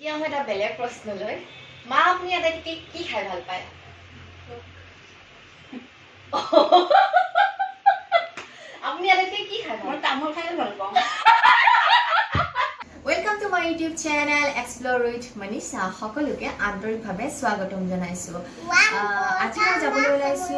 এতিয়া মই এটা বেলেগ প্ৰশ্ন লৈ মা আপুনি আটাইতকৈ কি খাই ভাল পায় আপুনি আটাইতকৈ কি খাই ভাল মই তামোল খাই ভাল পাওঁ Welcome to my YouTube channel Explore with Manisha সকলোকে আন্তৰিকভাৱে স্বাগতম জনাইছো আজি মই যাবলৈ ওলাইছো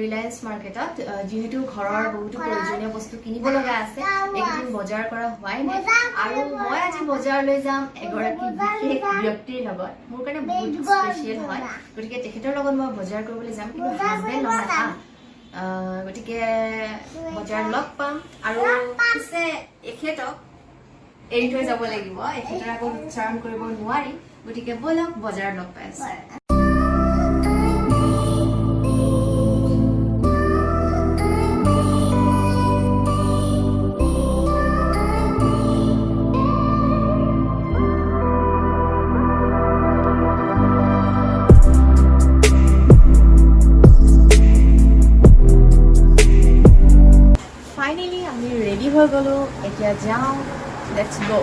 ৰিলায়েন্স মাৰ্কেটত যেহেতু ঘৰৰ বহুতো প্ৰয়োজনীয় বস্তু কিনিব লগা আছে একদিন বজাৰ কৰা হোৱাই নাই আৰু মই আজি বজাৰলৈ যাম এগৰাকী বিশেষ ব্যক্তিৰ লগত মোৰ কাৰণে বহুত স্পেচিয়েল হয় গতিকে তেখেতৰ লগত মই বজাৰ কৰিবলৈ যাম কিন্তু হাজবেণ্ড নহয় গতিকে বজাৰ লগ পাম আৰু পিছে এখেতক এই থৈ যাব লাগিব এখেতৰ আকৌ উচ্চাৰণ কৰিব নোৱাৰি গতিকে বলক বজাৰ লগ পাই আছো ফাইনেলি আমি ৰেডি হৈ গলো এতিয়া যাওঁ Let's go.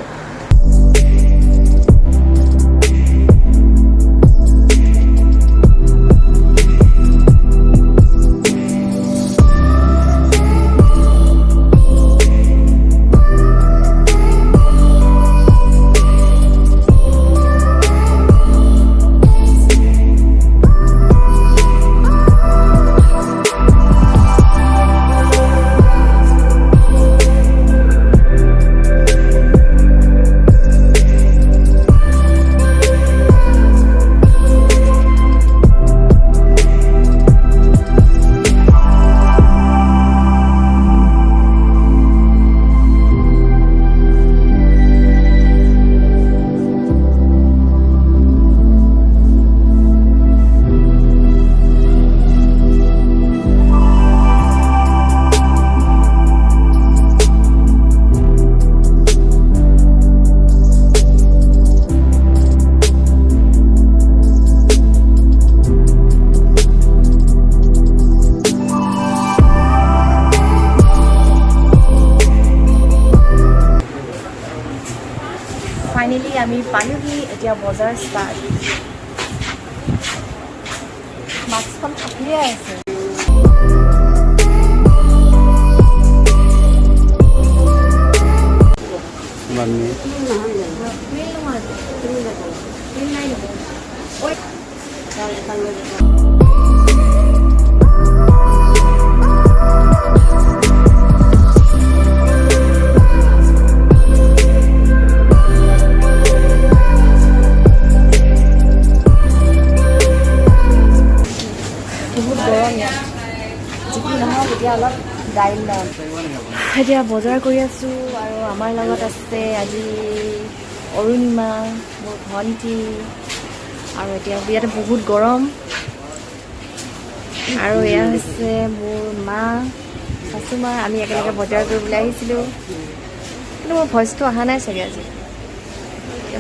Finally, আমি পালোহি এতিয়া বজাৰ ষ্টাৰ্ট মাস্কখন থাকিয়ে আছে এতিয়া বজাৰ কৰি আছোঁ আৰু আমাৰ লগত আছে আজি অৰুণিমা মোৰ ভণ্টি আৰু এতিয়া ইয়াতে বহুত গৰম আৰু এয়া হৈছে মোৰ মা শাশুমা আমি একেলগে বজাৰ কৰিবলৈ আহিছিলোঁ কিন্তু মোৰ ভইচটো অহা নাই চাগে আজি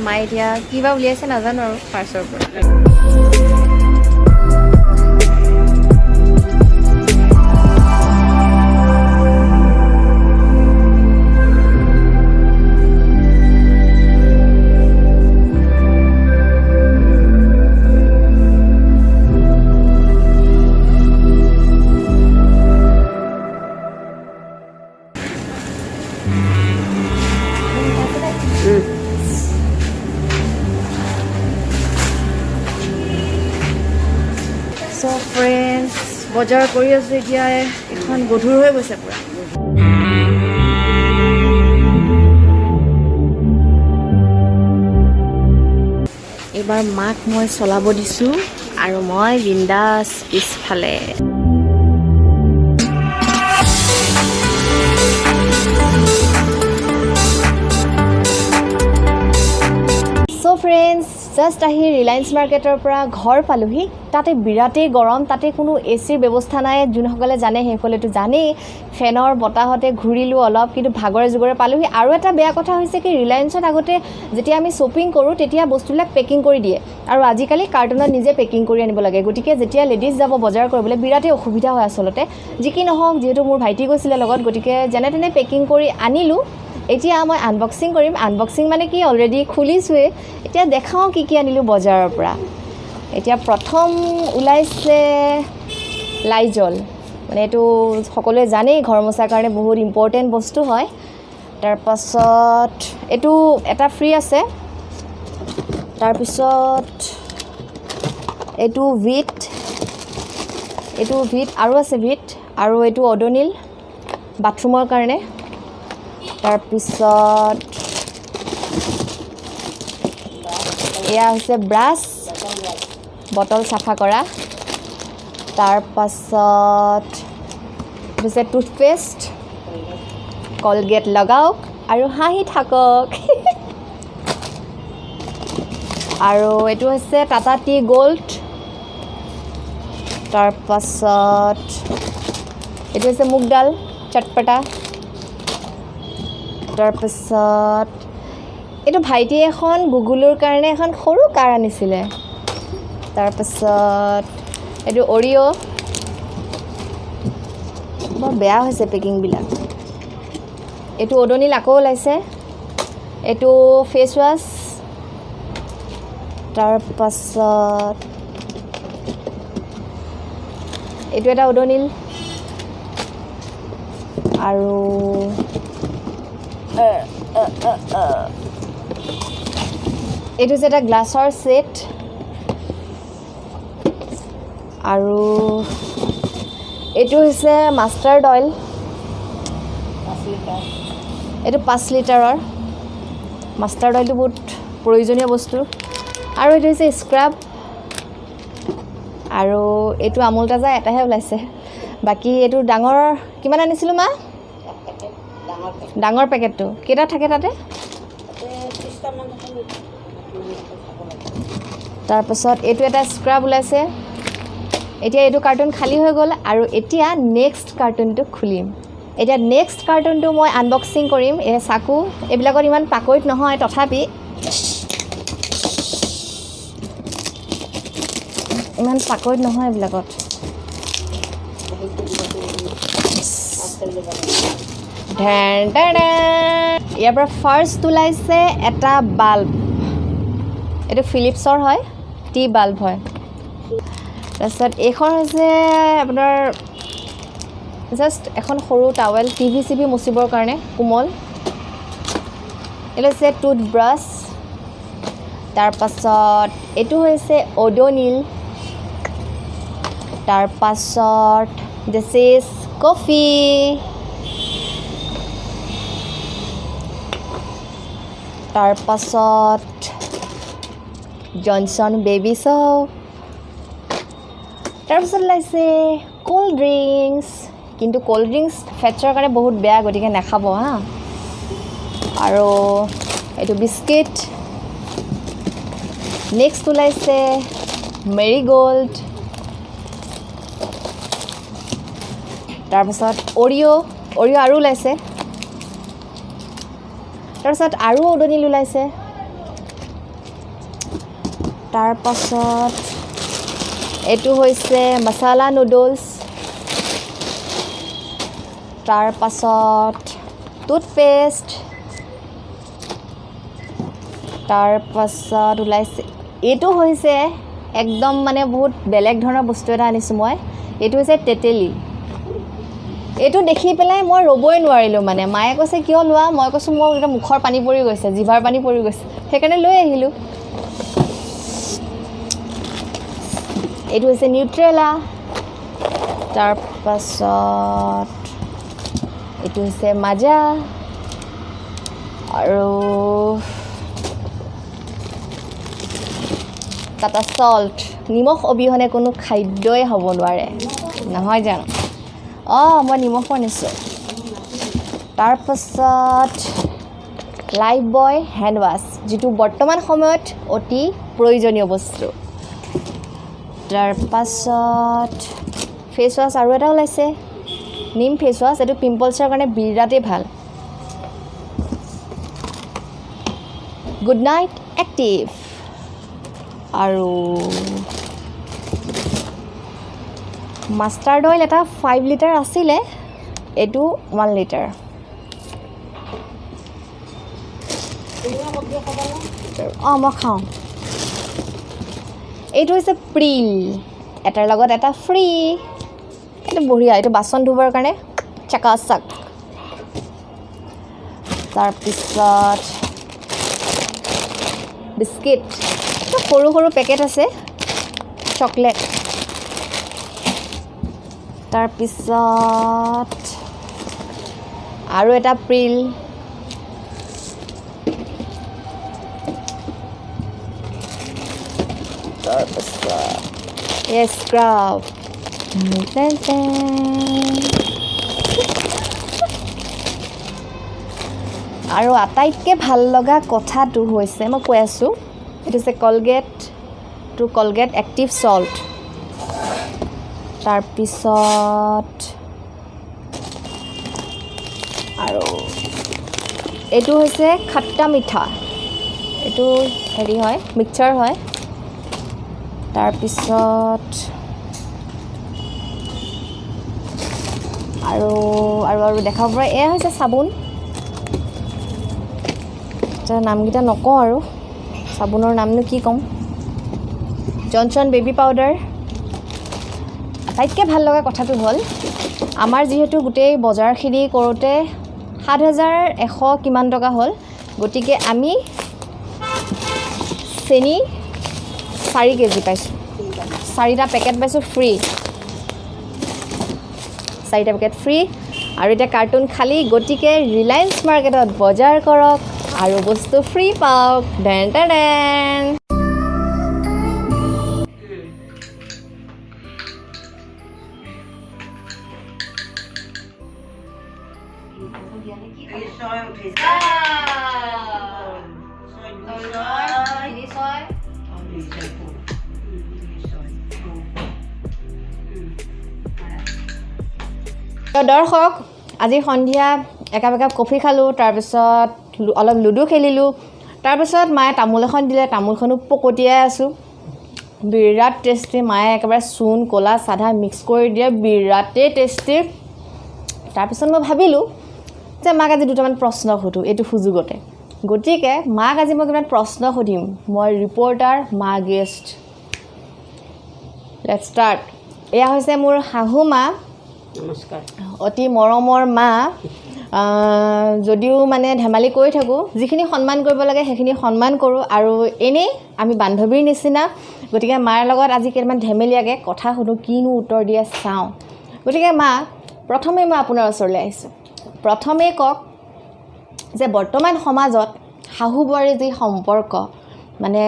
মায়ে এতিয়া কিবা উলিয়াইছে নাজানো আৰু পাৰ্চৰ পৰা So friends, বজাৰ কৰি আছো এতিয়া এখন গধুৰ হৈ গৈছে পুৰা এইবাৰ মাক মই চলাব দিছোঁ আৰু মই বিন্দাছ পিছফালে So friends, জাষ্ট আহি ৰিলায়েন্স মাৰ্কেটৰ পৰা ঘৰ পালোহি তাতে বিৰাটেই গৰম তাতে কোনো এচিৰ ব্যৱস্থা নাই যোনসকলে জানে সেইসকলেতো জানেই ফেনৰ বতাহতে ঘূৰিলোঁ অলপ কিন্তু ভাগৰে জুগৰে পালোহি আৰু এটা বেয়া কথা হৈছে কি ৰিলায়েন্সত আগতে যেতিয়া আমি শ্বপিং কৰোঁ তেতিয়া বস্তুবিলাক পেকিং কৰি দিয়ে আৰু আজিকালি কাৰ্টুনত নিজে পেকিং কৰি আনিব লাগে গতিকে যেতিয়া লেডিজ যাব বজাৰ কৰিবলৈ বিৰাটেই অসুবিধা হয় আচলতে যি কি নহওক যিহেতু মোৰ ভাইটি গৈছিলে লগত গতিকে যেনে তেনে পেকিং কৰি আনিলোঁ এতিয়া মই আনবক্সিং কৰিম আনবক্সিং মানে কি অলৰেডি খুলিছোৱে এতিয়া দেখাও কি আনিলো বজাৰৰ পৰা এতিয়া প্ৰথম ওলাইছে লাইজল মানে এইটো সকলোৱে জানেই ঘৰ মোছাৰ কাৰণে বহুত ইম্পৰ্টেণ্ট বস্তু হয় তাৰ পাছত এইটো এটা ফ্ৰী আছে তাৰ পিছত এইটো ভিট আৰু আছে ভিট আৰু এইটো অডোনিল বাথৰুমৰ কাৰণে তাৰ পিছত এয়া হৈছে ব্ৰাছ বটল চাফা কৰা তাৰ পাছত হৈছে টুথপেষ্ট কলগেট লগাওক আৰু হাঁহি থাকক আৰু এইটো হৈছে টাটা টি গোল্ড তাৰ পাছত এইটো হৈছে মুগ ডাল চটপটা তাৰ পাছত এইটো ভাইটিয়ে এখন গুগুলৰ কাৰণে এখন সৰু কাৰ আনিছিলে তাৰ পাছত এইটো অৰিঅ' বৰ বেয়া হৈছে পেকিংবিলাক এইটো অডোনিল আকৌ ওলাইছে এইটো ফেচ ৱাছ তাৰ পাছত এইটো এটা অডোনিল আৰু এইটো হৈছে এটা গ্লাছৰ ছেট আৰু এইটো হৈছে মাষ্টাৰ্ড অইল এইটো 5 লিটাৰৰ মাষ্টাৰ্ড অইলটো বহুত প্ৰয়োজনীয় বস্তু আৰু এইটো হৈছে স্ক্ৰাব আৰু এইটো আমুল তাজা এটাহে ওলাইছে বাকী এইটো ডাঙৰ কিমান আনিছিলোঁ মা ডাঙৰ পেকেটটো কেইটা থাকে তাতে তাৰপাছত এইটো এটা স্ক্ৰাব ওলাইছে এতিয়া এইটো কাৰ্টুন খালী হৈ গ'ল আৰু এতিয়া নেক্সট কাৰ্টুনটো খুলিম এতিয়া নেক্সট কাৰ্টুনটো মই আনবক্সিং কৰিম এই চাকু এইবিলাকত ইমান পাকৈত নহয় তথাপি ইমান পাকৈত নহয় এইবিলাকত ইয়াৰ পৰা ফাৰ্ষ্ট ওলাইছে এটা বাল্ব এইটো ফিলিপছৰ হয় টি বাল্ব হয় তাৰপিছত এইখন হৈছে আপোনাৰ জাষ্ট এখন সৰু টাৱেল টিভি চিভি মুচিবৰ কাৰণে কোমল এইটো হৈছে টুথব্ৰাছ তাৰ পাছত এইটো হৈছে অডোনিল তাৰ পাছত দিছ ইজ কফি তাৰ পাছত জনছন বেবী চপ তাৰপিছত ওলাইছে কোল্ড ড্ৰিংকছ কিন্তু কোল্ড ড্ৰিংকছ ফেটছৰ কাৰণে বহুত বেয়া গতিকে নাখাব হা আৰু এইটো বিস্কিট নেক্সট ওলাইছে মেৰিগোল্ড তাৰপিছত অৰিঅ' আৰু ওলাইছে তাৰপিছত আৰু অডোনিল ওলাইছে তাৰপাছত এইটো হৈছে মছালা নুডলছ তাৰপাছত টুথপেষ্ট তাৰপাছত ওলাইছে এইটো হৈছে একদম মানে বহুত বেলেগ ধৰণৰ বস্তু এটা আনিছোঁ মই এইটো হৈছে তেতেলী এইটো দেখি পেলাই মই ৰ'বই নোৱাৰিলোঁ মানে মায়ে কৈছে কিয় লোৱা মই কৈছোঁ মোৰ একদম মুখৰ পানী পৰি গৈছে জিভাৰ পানী পৰি গৈছে সেইকাৰণে লৈ আহিলোঁ এইটো হৈছে নিউট্ৰেলা তাৰপাছত এইটো হৈছে মাজা আৰু টাটা সল্ট নিমখ অবিহনে কোনো খাদ্যই হ'ব নোৱাৰে নহয় জানো মই নিমখো আনিছোঁ তাৰপাছত লাইফ বয় হেণ্ড ৱাছ যিটো বৰ্তমান সময়ত অতি প্ৰয়োজনীয় বস্তু তাৰপাছত ফেচ ৱাছ আৰু এটা ওলাইছে নিম ফেচ ৱাছ এইটো পিম্পলছৰ কাৰণে বিৰাটেই ভাল গুড নাইট এক্টিভ আৰু মাষ্টাৰ্ড অইল এটা 5 লিটাৰ আছিলে এইটো 1 লিটাৰ অঁ মই খাওঁ এইটো হৈছে প্ৰিল এটাৰ লগত এটা ফ্ৰী এইটো বঢ়িয়া এইটো বাচন ধুবৰ কাৰণে চাকাচাক তাৰপিছত বিস্কিট সৰু সৰু পেকেট আছে চকলেট তাৰপিছত আৰু এটা প্ৰিল তাৰপিছত স্ক্ৰাব আৰু আটাইতকৈ ভাল লগা কথাটো হৈছে মই কৈ আছোঁ এইটো হৈছে কলগেট এক্টিভ সল্ট তাৰপিছত আৰু এইটো হৈছে খট্টা মিঠা এইটো হেৰি হয় মিক্সচাৰ হয় তাৰপিছত আৰু আৰু আৰু দেখাব পৰা এয়া হৈছে চাবোন নামকেইটা নকওঁ আৰু চাবোনৰ নামনো কি ক'ম জনচন বেবী পাউডাৰ আটাইতকৈ ভাল লগা কথাটো হ'ল আমাৰ যিহেতু গোটেই বজাৰখিনি কৰোঁতে 7,100 কিমান টকা হ'ল গতিকে আমি চেনি 4 কেজি পাইছোঁ 4টা পেকেট পাইছোঁ ফ্ৰী 4টা পেকেট ফ্ৰী আৰু এতিয়া কাৰ্টুন খালী গতিকে ৰিলায়েন্স মাৰ্কেটত বজাৰ কৰক আৰু বস্তু ফ্ৰী পাওক ডেন ডেন দৰ্শক আজি সন্ধিয়া একাপ কফি খালোঁ তাৰপিছত অলপ লুডু খেলিলোঁ তাৰপিছত মায়ে তামোল এখন দিলে তামোলখনো পকতিয়াই আছোঁ বিৰাট টেষ্টি মায়ে একেবাৰে চূণ ক'লা চাধা মিক্স কৰি দিয়ে বিৰাটেই টেষ্টি তাৰপিছত মই ভাবিলোঁ যে মাক আজি দুটামান প্ৰশ্ন সোধোঁ এইটো সুযোগতে গতিকে মাক আজি মই কিমান প্ৰশ্ন সুধিম মই ৰিপৰ্টাৰ মা গেষ্ট লেটছ ষ্টাৰ্ট এয়া হৈছে মোৰ শাহু মা নমস্কাৰ অতি মৰমৰ মা যদিও মানে ধেমালি কৰি থাকোঁ যিখিনি সন্মান কৰিব লাগে সেইখিনি সন্মান কৰোঁ আৰু এনেই আমি বান্ধৱীৰ নিচিনা গতিকে মাৰ লগত আজি কেইটামান ধেমেলীয়াকৈ কথা সুধোঁ কিনো উত্তৰ দিয়ে চাওঁ গতিকে মা প্ৰথমে মই আপোনাৰ ওচৰলৈ আহিছোঁ প্ৰথমে কওক যে বৰ্তমান সমাজত শাহু বোৱাৰীৰ যি সম্পৰ্ক মানে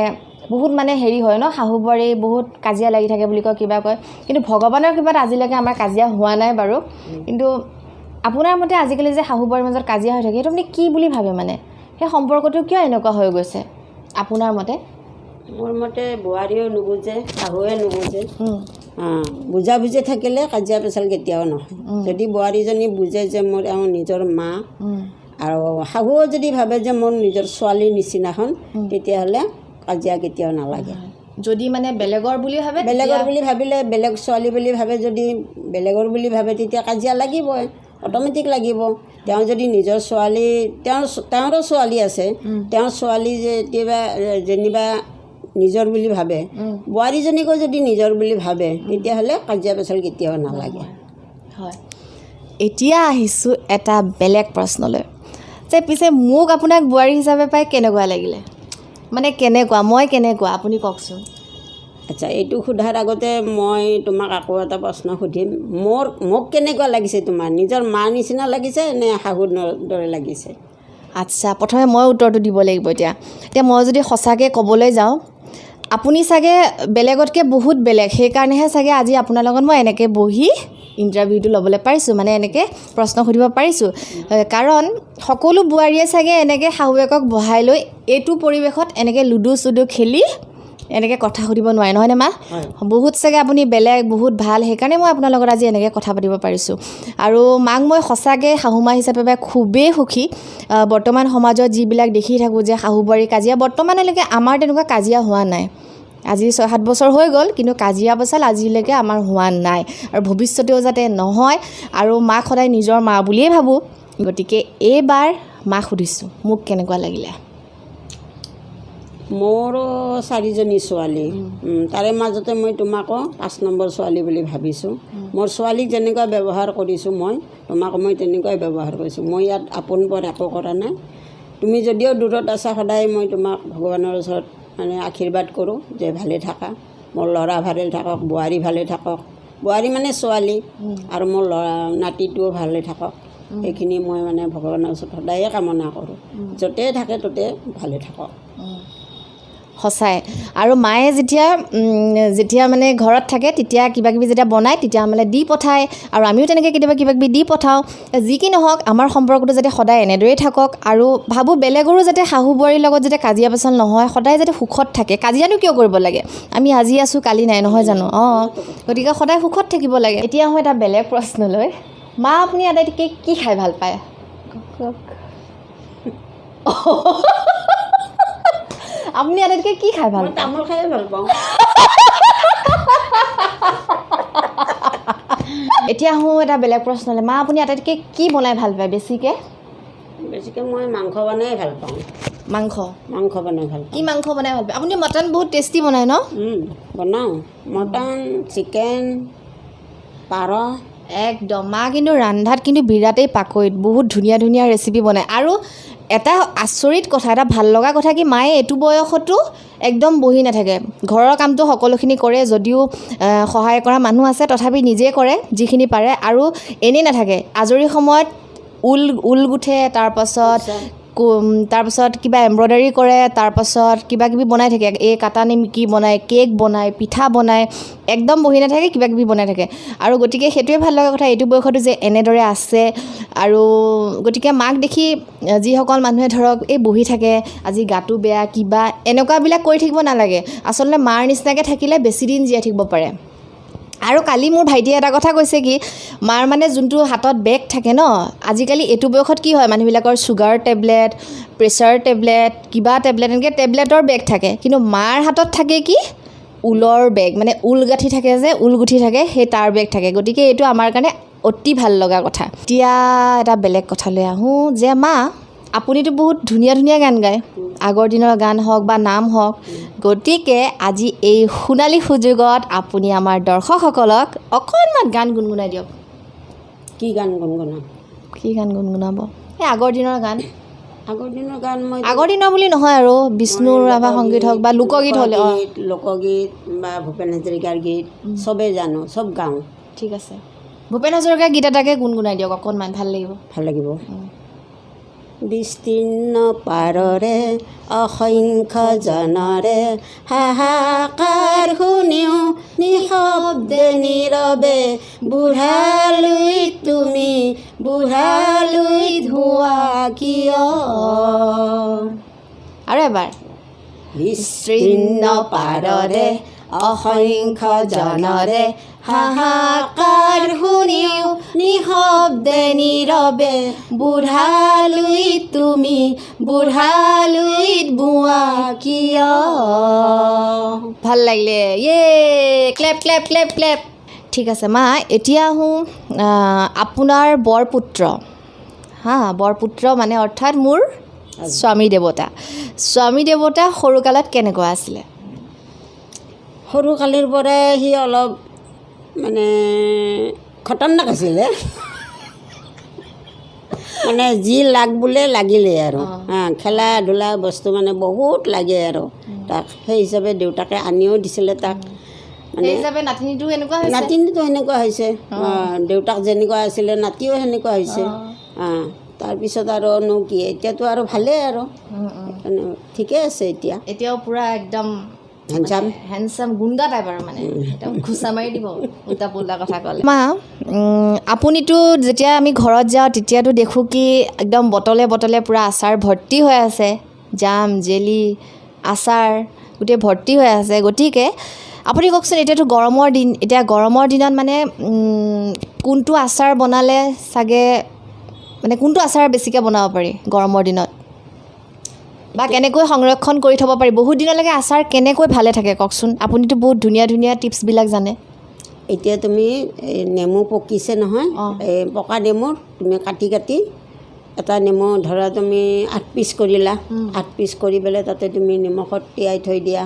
বহুত মানে হেৰি হয় ন শাহু বোৱাৰী বহুত কাজিয়া লাগি থাকে বুলি কয় কিবা কয় কিন্তু ভগৱানৰ কৃপাত আজিলৈকে আমাৰ কাজিয়া হোৱা নাই বাৰু কিন্তু আপোনাৰ মতে আজিকালি যে শাহু বোৱাৰীৰ মাজত কাজিয়া হৈ থাকে সেইটো আপুনি কি বুলি ভাবে মানে সেই সম্পৰ্কটো কিয় এনেকুৱা হৈ গৈছে আপোনাৰ মতে মোৰ মতে বোৱাৰীও নুবুজে শাহুৱে নুবুজে বুজাবুজি থাকিলে কাজিয়া পেচাল কেতিয়াও নহয় যদি বোৱাৰীজনী বুজে যে মোৰ এওঁ নিজৰ মা আৰু শাহুও যদি ভাবে যে মোৰ নিজৰ ছোৱালীৰ নিচিনাখন তেতিয়াহ'লে কাজিয়া কেতিয়াও নালাগে যদি মানে বেলেগৰ বুলি ভাবে বেলেগৰ বুলি ভাবিলে বেলেগ ছোৱালী বুলি ভাবে যদি বেলেগৰ বুলি ভাবে তেতিয়া কাজিয়া লাগিবই অট'মেটিক লাগিব তেওঁ যদি নিজৰ ছোৱালী তেওঁৰো ছোৱালী আছে তেওঁৰ ছোৱালী যেনিবা নিজৰ বুলি ভাবে বোৱাৰীজনীকো যদি নিজৰ বুলি ভাবে তেতিয়াহ'লে কাজিয়া পেচাল কেতিয়াও নালাগে হয় এতিয়া আহিছোঁ এটা বেলেগ প্ৰশ্নলৈ যে পিছে মোক আপোনাক বোৱাৰী হিচাপে পাই কেনেকুৱা লাগিলে মানে মই কেনেকুৱা আপুনি কওকচোন আচ্ছা এইটো সোধাৰ আগতে মই তোমাক আকৌ এটা প্ৰশ্ন সুধিম মোক কেনেকুৱা লাগিছে তোমাৰ নিজৰ মা নিচিনা লাগিছে নে শাহুৰ দৰে লাগিছে আচ্ছা প্ৰথমে মই উত্তৰটো দিব লাগিব এতিয়া মই যদি সঁচাকৈ ক'বলৈ যাওঁ আপুনি চাগে বেলেগতকৈ বহুত বেলেগ সেইকাৰণেহে চাগে আজি আপোনাৰ লগত মই এনেকৈ বহি ইণ্টাৰভিউটো ল'বলৈ পাৰিছোঁ মানে এনেকৈ প্ৰশ্ন সুধিব পাৰিছোঁ কাৰণ সকলো বোৱাৰীয়ে চাগে এনেকৈ শাহুৱেকক বহাই লৈ এইটো পৰিৱেশত এনেকৈ লুডু চুডু খেলি এনেকৈ কথা সুধিব নোৱাৰে নহয়নে মা বহুত চাগে আপুনি বেলেগ বহুত ভাল সেইকাৰণে মই আপোনাৰ লগত আজি এনেকৈ কথা পাতিব পাৰিছোঁ আৰু মাক মই সঁচাকৈ শাহুমা হিচাপে পাই খুবেই সুখী বৰ্তমান সমাজত যিবিলাক দেখি থাকোঁ যে শাহু বোৱাৰী কাজিয়া বৰ্তমানলৈকে আমাৰ তেনেকুৱা কাজিয়া হোৱা নাই আজি 6-7 বছৰ হৈ গ'ল কিন্তু কাজিয়া পেচাল আজিলৈকে আমাৰ হোৱা নাই আৰু ভৱিষ্যতেও যাতে নহয় আৰু মাক সদায় নিজৰ মা বুলিয়েই ভাবোঁ গতিকে এইবাৰ মাক সুধিছোঁ মোক কেনেকুৱা লাগিলে মোৰো 4জনী ছোৱালী তাৰে মাজতে মই তোমাকো 5 নম্বৰ ছোৱালী বুলি ভাবিছোঁ মোৰ ছোৱালীক যেনেকুৱা ব্যৱহাৰ কৰিছোঁ মই তোমাক মই তেনেকুৱাই ব্যৱহাৰ কৰিছোঁ মই ইয়াত আপোন পৰ একো কৰা নাই তুমি যদিও দূৰত আছা সদায় মই তোমাক ভগৱানৰ ওচৰত মানে আশীৰ্বাদ কৰোঁ যে ভালে থাকা মোৰ ল'ৰা ভালে থাকক বোৱাৰী ভালে থাকক বোৱাৰী মানে ছোৱালী আৰু মোৰ ল'ৰা নাতিটোও ভালে থাকক এইখিনি মই মানে ভগৱানৰ ওচৰত সদায়ে কামনা কৰোঁ য'তে থাকে ত'তে ভালে থাকক সঁচাই আৰু মায়ে যেতিয়া মানে ঘৰত থাকে তেতিয়া কিবা কিবি যেতিয়া বনায় তেতিয়া মানে দি পঠায় আৰু আমিও তেনেকৈ কেতিয়াবা কিবা কিবি দি পঠাওঁ যি কি নহওক আমাৰ সম্পৰ্কটো যাতে সদায় এনেদৰেই থাকক আৰু ভাবোঁ বেলেগৰো যাতে শাহু বোৱাৰীৰ লগত যাতে কাজিয়া পেচাল নহয় সদায় যাতে সুখত থাকে কাজিয়ানো কিয় কৰিব লাগে আমি আজি আছোঁ কালি নাই নহয় জানো গতিকে সদায় সুখত থাকিব লাগে এতিয়া হয় এটা বেলেগ প্ৰশ্নলৈ মা আপুনি আটাইতকৈ কি খাই ভাল পায় আপুনি আটাইতকৈ কি খাই ভাল পায় তামোল খাই ভাল পাওঁ এতিয়া আহোঁ এটা বেলেগ প্ৰশ্নলৈ মা আপুনি আটাইতকৈ কি বনাই ভাল পায় বেছিকৈ মই মাংস বনাই ভাল পাওঁ মাংস বনাই ভাল পাওঁ কি মাংস বনাই ভাল পায় আপুনি মটন বহুত টেষ্টি বনায় ন বনাওঁ মটন চিকেন পাৰ একদম মা কিন্তু ৰন্ধাত কিন্তু বিৰাটেই পাকৈত বহুত ধুনীয়া ধুনীয়া ৰেচিপি বনায় আৰু এটা আচৰিত কথা এটা ভাল লগা কথা কি মায়ে এইটো বয়সতো একদম বহি নাথাকে ঘৰৰ কামটো সকলোখিনি কৰে যদিও সহায় কৰা মানুহ আছে তথাপি নিজে কৰে যিখিনি পাৰে আৰু এনেই নাথাকে আজৰি সময়ত ঊল গুঠে তাৰপাছত কিবা এম্ব্ৰইডাৰী কৰে তাৰপাছত কিবা কিবি বনাই থাকে এই কাটা নিমকি বনায় কেক বনায় পিঠা বনায় একদম বহি নাথাকে কিবা কিবি বনাই থাকে আৰু গতিকে সেইটোৱে ভাল লগা কথা এইটো বয়সতো যে এনেদৰে আছে আৰু গতিকে মাক দেখি যিসকল মানুহে ধৰক এই বহি থাকে আজি গাটো বেয়া কিবা এনেকুৱাবিলাক কৰি থাকিব নালাগে আচলতে মাৰ নিচিনাকৈ থাকিলে বেছি দিন জীয়াই থাকিব পাৰে আৰু কালি মোৰ ভাইটিয়ে এটা কথা কৈছে কি মাৰ মানে যোনটো হাতত বেগ থাকে ন আজিকালি এইটো বয়সত কি হয় মানুহবিলাকৰ চুগাৰ টেবলেট প্ৰেছাৰ টেবলেট কিবা টেবলেট এনেকৈ টেবলেটৰ বেগ থাকে কিন্তু মাৰ হাতত থাকে কি ঊলৰ বেগ মানে ঊল গাঁঠি থাকে যে ঊল গুঠি থাকে সেই তাৰ বেগ থাকে গতিকে এইটো আমাৰ কাৰণে অতি ভাল লগা কথা এতিয়া এটা বেলেগ কথালৈ আহোঁ যে মা আপুনিতো বহুত ধুনীয়া ধুনীয়া গান গায় আগৰ দিনৰ গান হওক বা নাম হওক গতিকে আজি এই সোণালী সুযোগত আপুনি আমাৰ দৰ্শকসকলক অকণমান গান গুণগুণাই দিয়ক কি গান গুণগুণাব এই আগৰ দিনৰ গান মই আগৰ দিনৰ বুলি নহয় আৰু বিষ্ণু ৰাভা সংগীত হওক বা লোকগীত হ'লে লোকগীত বা ভূপেন হাজৰিকাৰ গীত চবেই জানো চব গাওঁ ঠিক আছে ভূপেন হাজৰিকাৰ গীত এটাকে গুণগুণাই দিয়ক অকণমান ভাল লাগিব বিস্তীৰ্ণ পাৰৰে অসংখ্য জনৰে হাহাকাৰ শুনিও নিশব্দে নীৰৱে বুঢ়ালৈ তুমি বুঢ়ালৈ ধোৱা কিয় আৰু এবাৰ বিস্তীৰ্ণ পাৰৰে অসংখ্য জনৰে হাহাকাৰ শুনিও নিশব্দে নীৰৱে বুঢ়ালৈ তুমি বুঢ়ালৈ বোৱা কিয় ভাল লাগিলে ক্লেপ ক্লেপ ক্লেপ ক্লেপ ঠিক আছে মা এতিয়া আহোঁ আপোনাৰ বৰপুত্ৰ বৰপুত্ৰ মানে অৰ্থাৎ মোৰ স্বামী দেৱতা সৰুকালত কেনেকুৱা আছিলে সৰুকালিৰ পৰাই সি অলপ মানে খতৰনাক আছিলে মানে যি লাগ বোলে লাগিলে আৰু খেলা ধূলা বস্তু মানে বহুত লাগে আৰু তাক সেই হিচাপে দেউতাকে আনিও দিছিলে তাক মানে নাতিনীটো সেনেকুৱা হৈছে দেউতাক যেনেকুৱা আছিলে নাতিও সেনেকুৱা হৈছে তাৰপিছত আৰুনো কি এতিয়াতো আৰু ভালেই আৰু ঠিকে আছে এতিয়াও পূৰা একদম হেণ্ডচাম গুণ্ডা টাইপ আৰু মানে একদম ঘোচা মাৰি দিব উল্টা পুল্টা কথা ক'লে মা আপুনিতো যেতিয়া আমি ঘৰত যাওঁ তেতিয়াতো দেখোঁ কি একদম বটলে পূৰা আচাৰ ভৰ্তি হৈ আছে জাম জেলি আচাৰ গোটেই ভৰ্তি হৈ আছে গতিকে আপুনি কওকচোন এতিয়াতো গৰমৰ দিনত মানে কোনটো আচাৰ বনালে চাগে মানে কোনটো আচাৰ বেছিকৈ বনাব পাৰি গৰমৰ দিনত বা কেনেকৈ সংৰক্ষণ কৰি থ'ব পাৰি বহুত দিনলৈকে আচাৰ কেনেকৈ ভালে থাকে কওকচোন আপুনিতো বহুত ধুনীয়া ধুনীয়া টিপছবিলাক জানে এতিয়া তুমি নেমু পকিছে নহয় এই পকা নেমুৰ তুমি কাটি এটা নেমু ধৰা তুমি 8 পিচ কৰিলা 8 পিচ কৰি পেলাই তাতে তুমি নিমখত তিয়াই থৈ দিয়া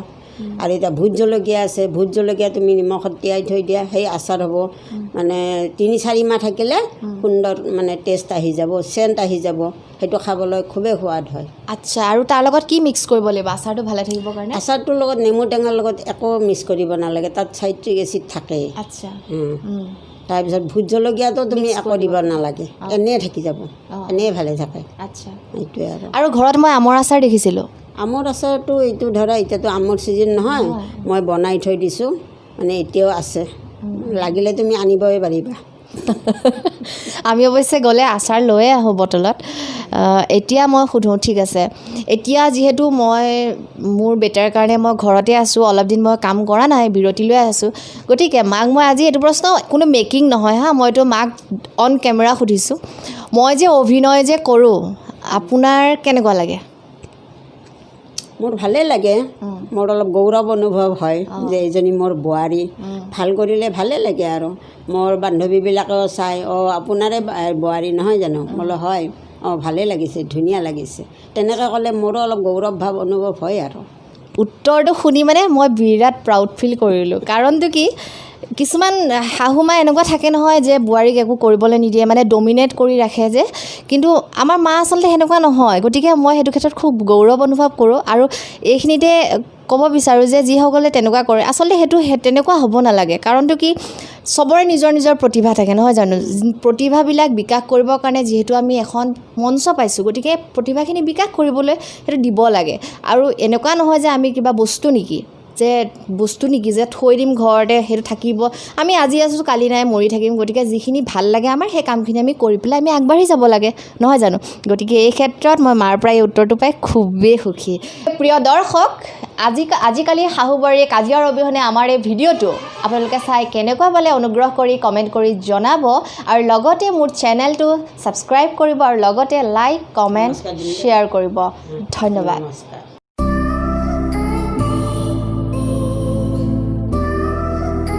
আৰু এটা ভোট জলকীয়া আছে ভোট জলকীয়া তুমি নিমখত তিয়াই থৈ দিয়া সেই আচাৰ হ'ব মানে 3-4 মাহ থাকিলে সুন্দৰ মানে টেষ্ট আহি যাব সেন্ট আহি যাব সেইটো খাবলৈ খুবেই সোৱাদ হয় আচ্ছা আৰু তাৰ লগত কি মিক্স কৰিব লাগিব আচাৰটো ভালে থাকিবৰ কাৰণে আচাৰটোৰ লগত নেমু টেঙাৰ লগত একো মিক্স কৰিব নালাগে তাত সাইট্ৰিক এসিড থাকে আচ্ছা তাৰপিছত ভোট জলকীয়াটো তুমি একো দিব নালাগে এনেই থাকি যাব এনেই ভালে থাকে আচ্ছা এইটোৱে আৰু ঘৰত মই আমৰ আচাৰ দেখিছিলোঁ আমৰ আচাৰটো এইটো ধৰা এতিয়াতো আমৰ ছিজন নহয় মই বনাই থৈ দিছোঁ মানে এতিয়াও আছে লাগিলে তুমি আনিবই পাৰিবা আমি অৱশ্যে গ'লে আচাৰ লৈয়ে আহোঁ বটলত এতিয়া মই সোধোঁ ঠিক আছে এতিয়া যিহেতু মই মোৰ বেটাৰ কাৰণে মই ঘৰতে আছোঁ অলপ দিন মই কাম কৰা নাই বিৰতি লৈ আছোঁ গতিকে মাক মই আজি এইটো প্ৰশ্ন কোনো মেকিং নহয় হা মইতো মাক অন কেমেৰা সুধিছোঁ মই যে অভিনয় যে কৰোঁ আপোনাৰ কেনেকুৱা লাগে মোৰ ভালে লাগে মোৰ অলপ গৌৰৱ অনুভৱ হয় যে এইজনী মোৰ বোৱাৰী ভাল কৰিলে ভালে লাগে আৰু মোৰ বান্ধৱীবিলাকেও চাই আপোনাৰে বোৱাৰী নহয় জানো বোলো হয় ভালে লাগিছে ধুনীয়া লাগিছে তেনেকৈ ক'লে মোৰো অলপ গৌৰৱ ভাৱ অনুভৱ হয় আৰু উত্তৰটো শুনি মানে মই বিৰাট প্ৰাউড ফিল কৰিলোঁ কাৰণটো কি কিছুমান শাহুমা এনেকুৱা থাকে নহয় যে বোৱাৰীক একো কৰিবলৈ নিদিয়ে মানে ডমিনেট কৰি ৰাখে যে কিন্তু আমাৰ মা আচলতে সেনেকুৱা নহয় গতিকে মই সেইটো ক্ষেত্ৰত খুব গৌৰৱ অনুভৱ কৰোঁ আৰু এইখিনিতে ক'ব বিচাৰোঁ যে যিসকলে তেনেকুৱা কৰে আচলতে সেইটো তেনেকুৱা হ'ব নালাগে কাৰণটো কি চবৰে নিজৰ নিজৰ প্ৰতিভা থাকে নহয় জানো প্ৰতিভাবিলাক বিকাশ কৰিবৰ কাৰণে যিহেতু আমি এখন মঞ্চ পাইছোঁ গতিকে প্ৰতিভাখিনি বিকাশ কৰিবলৈ সেইটো দিব লাগে আৰু এনেকুৱা নহয় যে আমি কিবা বস্তু নেকি যে থৈ দিম ঘৰতে সেইটো থাকিব আমি আজি আছোঁ কালি নাই মৰি থাকিম গতিকে যিখিনি ভাল লাগে আমাৰ সেই কামখিনি আমি কৰি পেলাই আমি আগবাঢ়ি যাব লাগে নহয় জানো গতিকে এই ক্ষেত্ৰত মই মাৰ পৰা এই উত্তৰটো পাই খুবেই সুখী প্ৰিয় দৰ্শক আজিকালি শাহু বোৱাৰীয়ে কাজিয়াৰ অবিহনে আমাৰ এই ভিডিঅ'টো আপোনালোকে চাই কেনেকুৱা পালে অনুগ্ৰহ কৰি কমেণ্ট কৰি জনাব আৰু লগতে মোৰ চেনেলটো ছাবস্ক্ৰাইব কৰিব আৰু লগতে লাইক কমেণ্ট শ্বেয়াৰ কৰিব ধন্যবাদ নমস্কাৰ